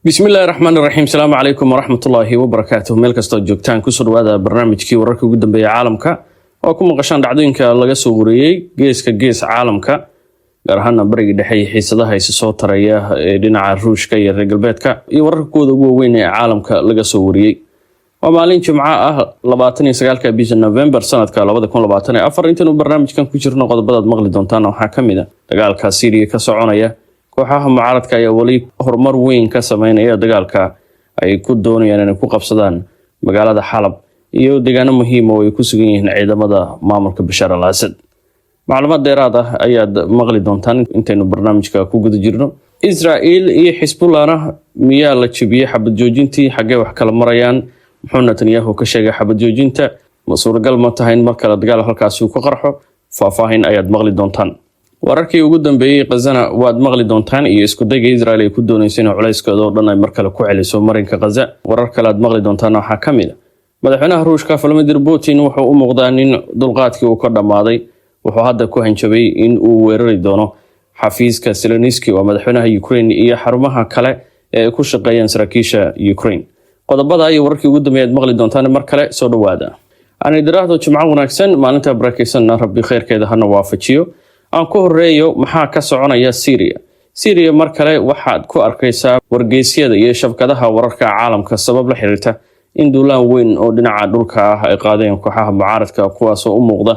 بسم الله الرحمن الرحيم. السلام عليكم ورحمة الله وبركاته. مeel kasta joogtaan ku soo dhawaada barnaamijkii wararka ugu dambeeyay caalamka oo ku maqashaan dhacdooyinka laga soo wariyay gees caalamka gaar ahaan bariga dhexe xiisadaha ay soo taraya ee dhinaca Ruushka iyo reer galbeedka iyo wararkooda ugu weyn ee caalamka laga soo wariyay. waa maalin Jimco ah 29 bisha November sanadka 2024 intaanu barnaamijkan ku jirno qodobada maqli doontaan waxaa kamid ah dagaalka Syria ka soconaya kooxaha mucaaradka ayaa wali horumar weyn ka sameynaya dagaalka ay ku doonayaan inay ku qabsadaan magaalada Xalab iyo deegaano muhiim ah oo ay ku sugan yihiin ciidamada maamulka Bashar al-Assad. macluumaad dheeraad ah ayaad maqli doontaan intaynu barnaamijka ku guda jirno. Israel iyo Hezbollah miyaa la jabiyay xabad joojintii xagee wax kala marayaan muxuu Netanyahu ka sheegay xabad joojinta ma suuragal ma tahay in mar kale dagaal halkaas uu ka qarxo faahfaahin ayaad maqli doontaan. wararkii ugu dambeeyay Gaza waad maqli doontaan iyo isku dayga Israel ay ku doonayso in culayskooda oo dhan ay mar kale ku celiso marinka Gaza. warar kale aad maqli doontaan waxaa kamid ah madaxweynaha Ruushka Vladimir Putin wuxuu u muuqdaa in dulqaadkii uu ka dhamaaday wuxuu hadda ku hanjabay in uu weerari doono xafiiska Zelensky oo madaxweynaha Ukraine iyo xarumaha kale ee ku shaqeeyaan saraakiisha Ukraine. qodobada iyo wararkii ugu dambeeyay maqli doontaan mar kale soo dhawaada. aan idiraahdo Jimco wanaagsan maalinta barakeysan Rabbi khayrkeeda hana waafajiyo. aan ku horeeyo maxaa ka soconaya Syria mar kale waxaad ku arkaysaa wargeysyada iyo shabakadaha wararka caalamka sabab la xiriirta in duulaan weyn oo dhinaca dhulka ah ay qaadeen kooxaha mucaaradka kuwaas oo u muuqda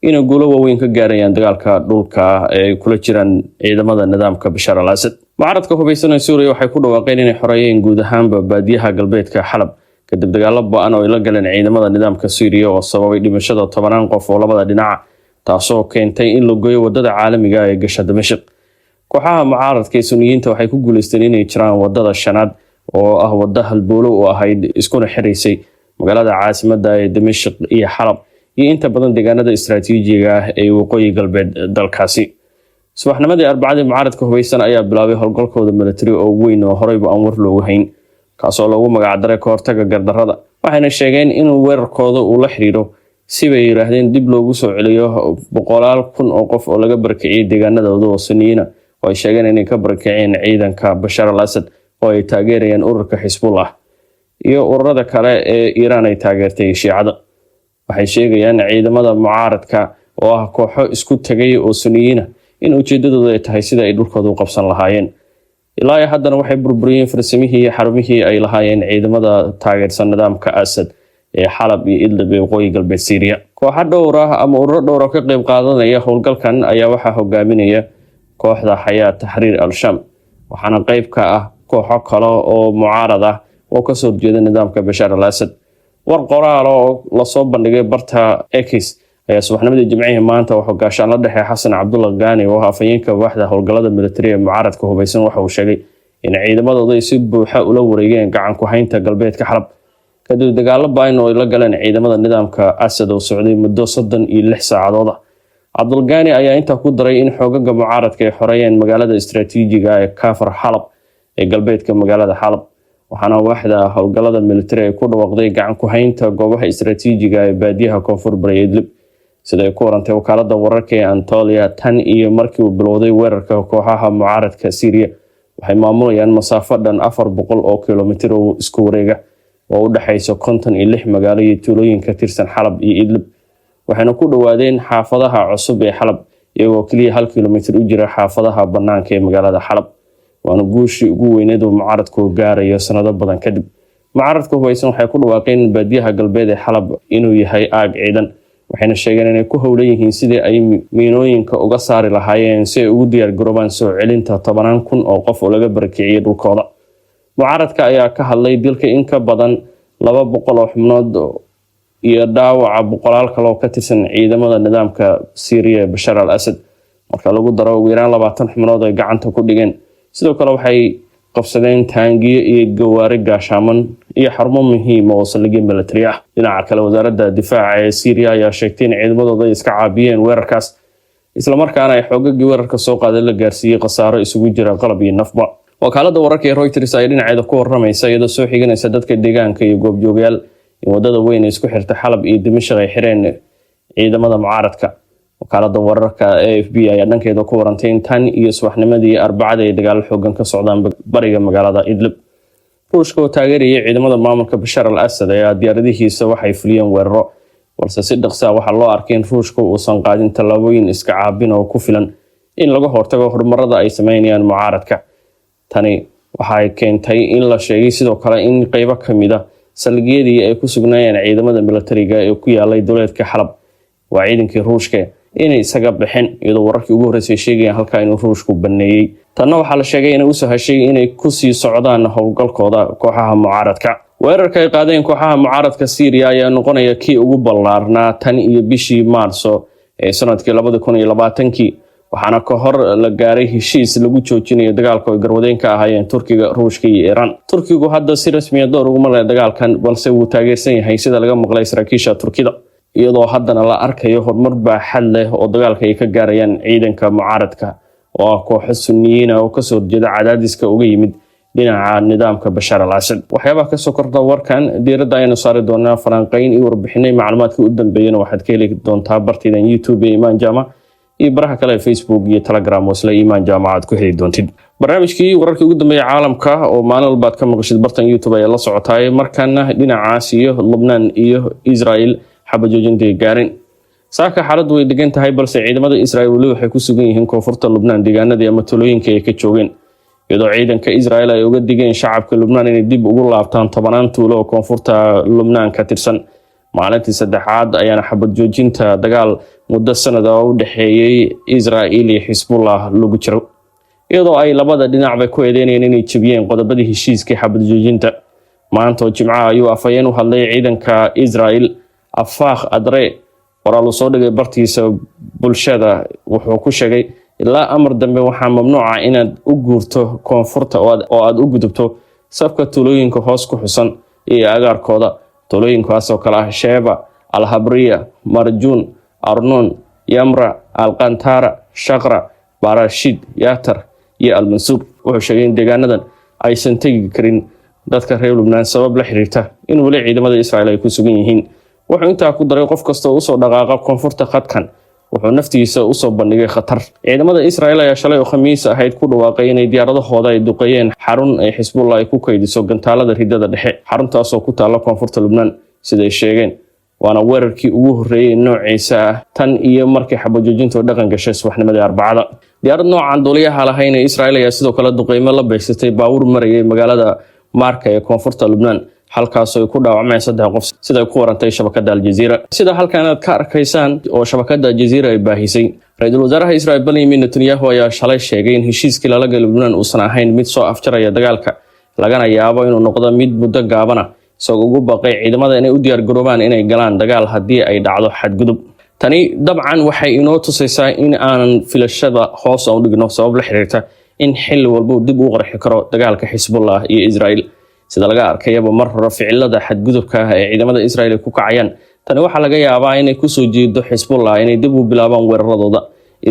inay guulo waaweyn ka gaarayaan dagaalka dhulka ee kula jiraan ciidamada nidaamka Bashar al-Assad. mucaaradka hubeysan ee Syria waxay ku dhawaaqeen inay xoreeyeen guud ahaanba baadiyaha galbeedka Xalab kadib dagaalo ba'an oo ay la galeen ciidamada nidaamka Syria oo sababay dhimashada 10 qof oo labada dhinac taasoo keentay in la gooyo wadada caalamiga ah ee gasha Dimashq. kooxaha mucaaradka ee Sunniyiinta waxay ku guuleysteen inay jiraan wadada shanaad oo ah wada halbowlo oo ahayd iskuna xiriisay magaalada caasimadda ee Dimashq iyo Xalab iyo inta badan deegaanada istiraatiijiga ah ee waqooyi galbeed dalkaasi. subaxnimadii Arbacada mucaaradka hubeysan ayaa bilaabay howlgalkooda military oo weyn oo horeyba aan war loogu hayn kaasoo lagu magac daray ka hortagga gardarrada. waxayna sheegeen in weerarkooda uu la xiriiro si bay yiraahdeen dib loogu soo celiyo 100,000 oo qof oo laga barakiciyay deegaanadooda oo Sunniyiin ah oo ay sheegeen inay ka barakiciyeen ciidanka Bashar al-Assad oo ay taageerayaan ururka Hezbollah iyo ururada kale ee Iran ay taageertay Shiicada. waxay sheegayaan ciidamada mucaaradka oo ah kooxo isku tagay oo Sunniyiin ah in ujeedadoodu ay tahay sida ay dhulkooda u qabsan lahaayeen. ilaa haddana waxay burburiyeen farsamihii iyo xarumihii ay lahaayeen ciidamada taageersan nidaamka Assad ee Xalab iyo Idlib ee waqooyi galbeed Syria. kooxo dhowr ah ama ururo dhowr ah ka qayb qaadanaya howlgalkan ayaa waxaa hogaaminaya kooxda Hayat Tahrir al-Sham waxaana qayb ka ah kooxo kale oo mucaarad ah oo ka soo jeeda nidaamka Bashar al-Assad. war qoraal oo la soo bandhigay barta X ayaa subaxnimadii Jimcaha maanta wuxuu gaashaan la dhaxay Xasan Cabdullah Gaani oo afayeenka waaxda howlgalada military ee mucaaradka hubeysan waxa uu sheegay in ciidamadooda ay si buuxa ula wareegeen gacan ku haynta galbeedka Xalab kadib dagaalo ba'an oo ay la galeen ciidamada nidaamka Assad oo socday muddo 36 saacadood ah. Cabdul Gaani ayaa intaa ku daray in xoogagga mucaaradka ay xoreeyeen magaalada istiraatiijiga ah ee Kafar Xalab ee galbeedka magaalada Xalab waxaana waaxda howlgalada military ay ku dhawaaqday gacan ku haynta goobaha istiraatiijiga ah ee baadiyaha koonfur bari Idlib sida ay ku warantay wakaalada wararka ee Anatolia tan iyo markii uu bilowday weerarka kooxaha mucaaradka Syria waxay maamulayaan masaafo dhan 400 oo kiiloomitir oo isku wareega oo u dhaxaysa 56 magaalo iyo tuulooyin ka tirsan Xalab iyo Idlib waxayna ku dhawaadeen xaafadaha cusub ee Xalab iyagoo kaliya 1 kiiloomitir u jira xaafadaha banaanka ee magaalada Xalab waana guushii ugu weyneed oo mucaaradku gaarayo sanado badan kadib. mucaaradku hubeysan waxay ku dhawaaqeen baadiyaha galbeed ee Xalab inuu yahay aag ciidan waxayna sheegeen inay ku howlan yihiin sidii ay miinooyinka uga saari lahaayeen si ay ugu diyaar garoobaan soo celinta 10,000 oo qof oo laga barakiciyay dhulkooda. mucaaradka ayaa ka hadlay dilka in ka badan 200 oo xubnood iyo dhaawaca 100 kale oo ka tirsan ciidamada nidaamka Syria ee Bashar al-Assad marka lagu daro ugu yaraan 20 xubnood ay gacanta ku dhigeen. sidoo kale waxay qabsadeen taangiyo iyo gawaari gaashaaman iyo xarumo muhiim oo saldhigyo military ah. dhinaca kale wasaaradda difaaca ee Syria ayaa sheegtay in ciidamadooda ay iska caabiyeen weerarkaas isla markaana ay xoogagii weerarka soo qaaday la gaarsiiyay khasaaro isugu jira qalab iyo nafba. wakaalada wararka ee Reuters ay dhinaceeda ku waramaysa iyadoo soo xiganaysa dadka deegaanka iyo goobjoogayaal in wadada weyn ee isku xirta Xalab iyo Dimashq ay xireen ciidamada mucaaradka. wakaalada wararka AFP ayaa dhankeeda ku warantay in tan iyo subaxnimadii Arbacada ay dagaal xooggan ka socdaan bariga magaalada Idlib ruushka oo taageeraya ciidamada maamulka Bashar al-Assad ayaa diyaaradihiisa waxay fuliyeen weeraro balse si dhaqso ah waxaa loo arkay in ruushka uusan qaadin tallaabooyin iska caabin oo ku filan in laga hortago horumarada ay sameynayaan mucaaradka. Tani waxay keentay in la sheegay sidoo kale in qaybo kamid ah salgiyadii ay ku sugnaayeen ciidamada militariga ee ku yaalay dowladka Xalab waa ciidankii ruushka inay isaga bixin iyadoo wararkii ugu horeysay sheegayeen halka inuu ruushku baneeyay. Tanna waxaa la sheegay inay u sahashay inay ku sii socdaan howlgalkooda kooxaha mucaaradka. Weerarka ay qaadeen kooxaha mucaaradka Syria ayaa noqonaya kii ugu ballaarnaa tan iyo bishii Maarso ee sanadkii 2020 waxaana ka hor la gaaray heshiis lagu joojinayo dagaalka oo garwadeen ka ahaayeen Turkiga, Ruushka iyo Iran. Turkigu hadda si rasmi ah door ugu leh dagaalkan balse wuu taageersan yahay sida laga maqlay saraakiisha Turkida iyadoo haddana la arkayo horumar baaxad leh oo dagaalka ay ka gaarayaan ciidanka mucaaradka oo ah kooxo Sunniyiin ah oo ka soo jeeda cadaadiska uga yimid dhinaca nidaamka Bashar al-Assad. Waxyaabaha ka soo kordha warkan diiradda aynu saari doonaa falanqayn iyo warbixinay macluumaadkii u dambeeyayna waxaad ka heli doontaa bartidan YouTube ee Imaan Jaama iyo baraha kale ee Facebook iyo Telegram oo isla Imaan Jaama aad ku heli doontid. Barnaamijkii wararkii ugu dambeeyay caalamka oo maalin walba aad ka maqashid bartan YouTube ayaa la socotay markana dhinacaas iyo Lebanon iyo Israel xabajoojinta gaarin. Saaka xaaladu way degan tahay balse ciidamada Israel wali waxay ku sugan yihiin koonfurta Lebanon deegaanada ama tuulooyinka ay ka joogeen. iyadoo ciidanka Israel ay uga digeen shacabka Lebanon inay dib ugu laabtaan 10 tuulo oo koonfurta Lebanon ka tirsan. maalintii saddexaad ayaana xabad joojinta dagaal muddo sanad ah u dhaxeeyay Israel iyo Hezbollah lagu jiro iyadoo ay labada dhinacba ku eedeynayeen inay jabiyeen qodobadii heshiiska xabad joojinta. maanta oo Jimcaha ayuu afayeen u hadlay ciidanka Israel Afaq Adre waraal soo dhigay bartiisa bulshada wuxuu ku sheegay ilaa amar dambe waxaa mamnuuca inaad u guurto koonfurta oo aad u gudubto safka tuulooyinka hoos ku xusan iyo agaarkooda. tuulooyinkaas oo kala ah Sheba, Al-Habriya, Marjun, Arnon, Yamra, Al-Qantara, Shaqra, Barashid, Yatar iyo Al-Mansur. wuxuu sheegay in deegaanadan aysan tegi karin dadka reer Lebanon sabab la xiriirta in wali ciidamada Israel ay ku sugan yihiin. wuxuu intaa ku daray qof kasta oo soo dhaqaaqa koonfurta khadkan wuxuu naftiisa u soo bandhigay khatar. ciidamada Israel ayaa shalay oo Khamiis ahayd ku dhawaaqay inay diyaaradahooda ay duqeeyeen xarun ay Hezbollah ay ku kaydiso gantaalada ridada dhexe. xaruntaas oo ku taala koonfurta Lebanon sida ay sheegeen waana weerarkii ugu horeeyay noociisa tan iyo markii xabad joojinta dhaqan gashay subaxnimadii Arbacada. diyaarad noocan duuliyaha lahayn ee Israel ayaa sidoo kale duqeymo la beegsatay baawur marayay magaalada Marka ee koonfurta Lebanon halkaas oo ku dhaawacmeen 3 qof sida ku warantay shabakada Al Jazeera. sida halkan aad ka arkaysaan oo shabakada Al Jazeera ay baahisay ra'iisul wasaaraha Israel Benjamin Netanyahu ayaa shalay sheegay in heshiiskii la galay Lebanon uusan ahayn mid soo afjaraya dagaalka lagana yaabo inuu noqdo mid muddo gaaban ah isagoo ugu baaqay ciidamada inay u diyaar garoobaan inay galaan dagaal haddii ay dhacdo xadgudub. tani dabcan waxay inoo tusaysaa in aanan filashada hoos u dhigno sabab la xiriirta in xilli walba dib u qarxi karo dagaalka Hezbollah iyo Israel. sida laga arkayaba mar hore ficilada xadgudubka ah ee ciidamada Israel ku kacayaan tani waxa laga yaabaa inay ku soo jeedo Hezbollah inay dib u bilaabaan weeraradooda.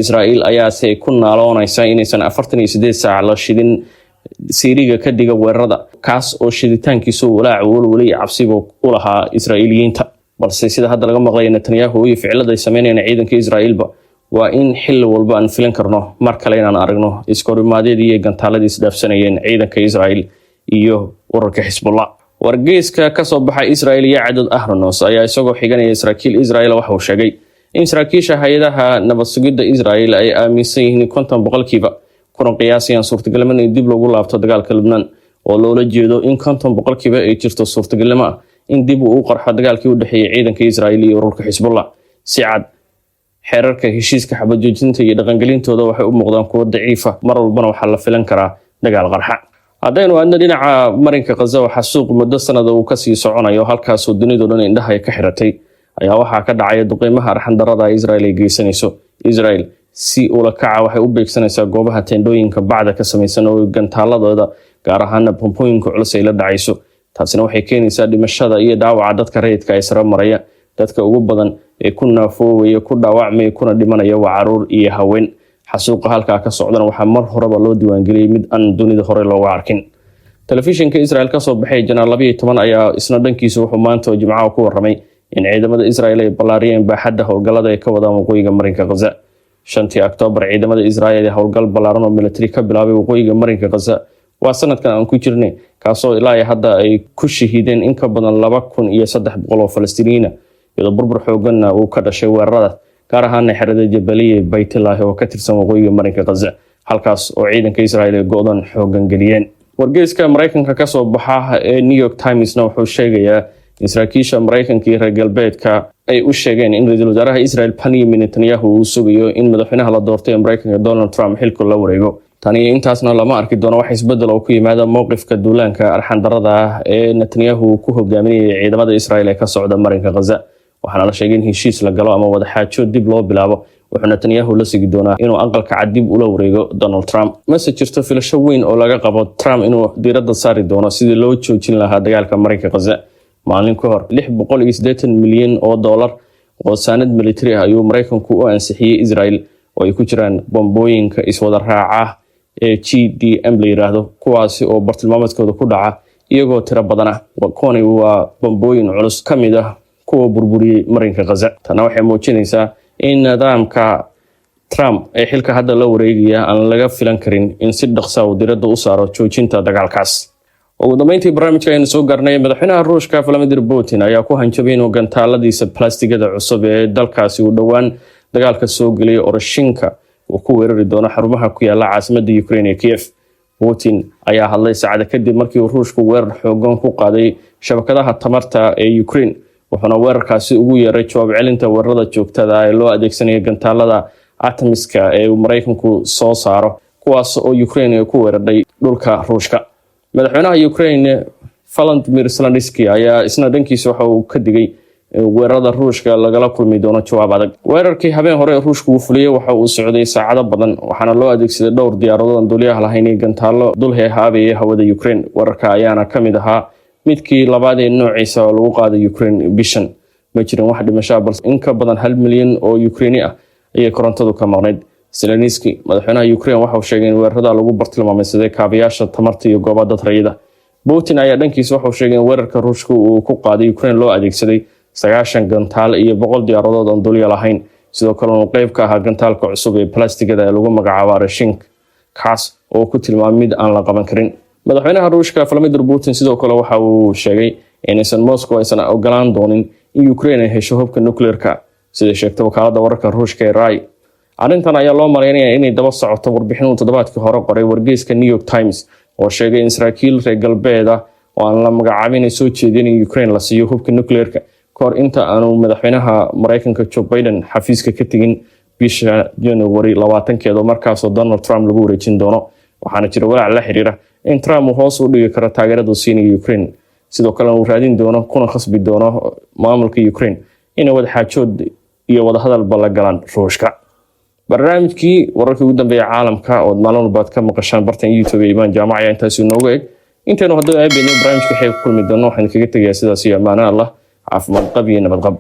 Israel ayaa si ku naaloonaysa inaysan 48 saac la shidin Siiriga ka dhiga weerarada kaas oo shiditaankiisu walaac wali cabsibo u lahaa Israa'iiliyiinta. balse sida hadda laga maqlay Netanyahu iyo ficilada ay sameynayaan ciidanka Israa'iilba waa in xilli walba aan filan karno mar kale inaan aragno iskoorimaadadii iyo gantaaladii isdhaafsanayeen ciidanka Israel iyo ururka Hezbollah. wargeyska ka soo baxay Israel iyo Cadad Ahronos ayaa isagoo xiganaya Israa'iil Israel waxa uu sheegay in saraakiisha hay'adaha nabad sugidda Israel ay aaminsan yihiin 50% kulan qiyaasiyan suurtagalnimada in dib loogu laabto dagaalka Lebanon oo loola jeedo in 50% ay jirto suurtagalnimo in dib uu qarxo dagaalkii u dhaxeeyay ciidanka Israel iyo ururka Hezbollah. si cad xeerarka heshiiska xabad joojinta iyo dhaqangelintooda waxay u muuqdaan kuwo daciif ah mar walbana waxa la filan karaa dagaal qarxa. haddaynu aadna dhinaca marinka Gaza waxa suuq muddo sanad uu ka sii soconayo halkaas oo dunidu dhan indhaha ka xiratay ayaa waxa ka dhacay duqeymaha arxan darada Israel ay geysanayso. Israel si ula kaca waxay u beegsanaysaa goobaha teendooyinka bacda ka samaysan oo gantaaladooda gaar ahaan bombooyinka culus ay la dhacayso. taasina waxay keenaysaa dhimashada iyo dhaawaca dadka rayidka ay sare maraya. dadka ugu badan ee ku naafoobaya ku dhaawacmay kuna dhimanaya waa caruur iyo haween. xasuuqa halka ka socdana waxa mar horeba loo diiwaangeliyay mid aan dunida hore looga arkin. telefishinka Israel ka soo baxay Janaal 12 ayaa isna dhankiisa wuxuu maanta oo Jimcaha ku warramay in ciidamada Israel ay ballaariyeen baaxadda howlgallada ay ka wadaan waqooyiga marinka Gaza. 5 Oktoobar ciidamada Israel ee howlgal ballaaran oo military ka bilaabay waqooyiga marinka Gaza waa sanadkan aan ku jirnay kaasoo ilaa hadda ay ku shahiideen in ka badan 2,300 oo Falastiiniyiin iyadoo burbur xooganna uu ka dhashay weerarada gaar ahaan xerada Jabaliya Baytullah oo ka tirsan waqooyiga marinka Gaza halkaas oo ciidanka Israa'iil ay go'doon xoogan geliyeen. wargeyska Mareykanka ka soo baxa ee New York Times-na wuxuu sheegayaa in saraakiisha Mareykanka iyo reer galbeedka ay u sheegeen in ra'iisul wasaaraha Israel Benjamin Netanyahu uu sugayo in madaxweynaha la doortay ee Mareykanka Donald Trump xilka la wareego. tani intaasna lama arki doono wax isbedel oo ku yimaada mowqifka duulaanka arxan darrada ah ee Netanyahu ku hogaaminayay ciidamada Israel ee ka socda marinka Gaza. waxaana la sheegay in heshiis la galo ama wada xaajood dib loo bilaabo wuxuu Netanyahu la sigi doonaa inuu aqalka cad dib ula wareego Donald Trump. ma jirto filasho weyn oo laga qabo Trump inuu diiradda saari doono sidii loo joojin lahaa dagaalka marinka Gaza. maalin ka hor 680 milyan oo dollar oo saanad military ah ayuu Mareykanku u ansixiyay Israel oo ay ku jiraan bombooyinka iswada raaca ee GDM la yiraahdo kuwaasi oo bartilmaameedkooda ku dhaca iyagoo tiro badan ah. kuwani waa bombooyin culus ka mid ah kuwa burburiyay marinka Gaza. tana waxay muujinaysaa in nidaamka Trump ee xilka hadda la wareegaya aan laga filan karin in si dhaqso ah diiradda u saaro joojinta dagaalkaas. ugu dambeyntii barnaamijka aynu soo gaarnay madaxweynaha Ruushka Vladimir Putin ayaa ku hanjabay inuu gantaaladiisa plastigada cusub ee dalkaasi u dhawaan dagaalka soo galay Oroshinka uu ku weerari doono xarumaha ku yaala caasimadda Ukraine ee Kiev. Putin ayaa hadlay saacado kadib markii uu Ruushku weerar xoogan ku qaaday shabakadaha tamarta ee Ukraine wuxuuna weerarkaasi ugu yeeray jawaab celinta weerarada joogtada ah ee loo adeegsanayo gantaalada atomiska ee uu Mareykanku soo saaro kuwaas oo Ukraine ku weeraray dhulka Ruushka. madaxweynaha Ukraine Volodymyr Zelensky ayaa isna dhankiisa waxa uu ka digay weerarada Ruushka lagala kulmi doono jawaab adag. weerarkii habeen hore Ruushku uu fuliyay waxa uu socday saacado badan waxaana loo adeegsaday dhowr diyaaradood aan duuliyaha lahayn iyo gantaalo dul heehaabaya hawada Ukraine. weerarka ayaana ka mid ahaa midkii labaad ee noociisa oo lagu qaaday Ukraine bishan. ma jirin wax dhimasho balse in ka badan 1 milyan oo Ukraine ah ayay korontadu ka maqnayd. Zelensky madaxweynaha Ukraine waxa uu sheegay in weerarada lagu bartilmaameedsaday kaabayaasha tamarta iyo goobaha rayidka. Putin ayaa dhankiisa waxa uu sheegay in weerarka Ruushka uu ku qaaday Ukraine loo adeegsaday 90 gantaal iyo 100 diyaaradood aan duuliye lahayn. sidoo kale uu qayb ka ahaa gantaalka cusub ee plastigada ee lagu magacaabo Oroshinka kaas oo ku tilmaamay mid aan la qaban karin. madaxweynaha Ruushka Vladimir Putin sidoo kale waxa uu sheegay in Moscow aysan ogolaan doonin in Ukraine ay hesho hubka nuclear-ka sida sheegtay wakaaladda wararka Ruushka ee RAI. arrintan ayaa loo maleynayaa inay daba socoto warbixin uu toddobaadkii hore qoray wargeyska New York Times oo sheegay in saraakiil reer galbeed ah oo aan la magacaabin ay soo jeedin in Ukraine la siiyo hubka nuclear-ka kor inta aanu madaxweynaha Mareykanka Joe Biden xafiiska ka tagin bisha January 20 markaas oo Donald Trump lagu wareejin doono. waxaana jira walaac la xiriira in Trump uu hoos u dhigi karo taageerada uu siinayo Ukraine sidoo kale uu raadin doono kuna khasbi doono maamulka Ukraine inay wada xaajood iyo wada hadal bala galaan Ruushka. barnaamijkii wararkii ugu dambeeyay caalamka oo maalin walba ka maqashaan bartan YouTube ee Iman Jaamaca intaas uu noogu eeg intaanu hadda ay beenin barnaamijka xeeb kulmi doono waxaan kaga tagayaa sidaas iyo amaana Allah caafimaad qab iyo nabad qab.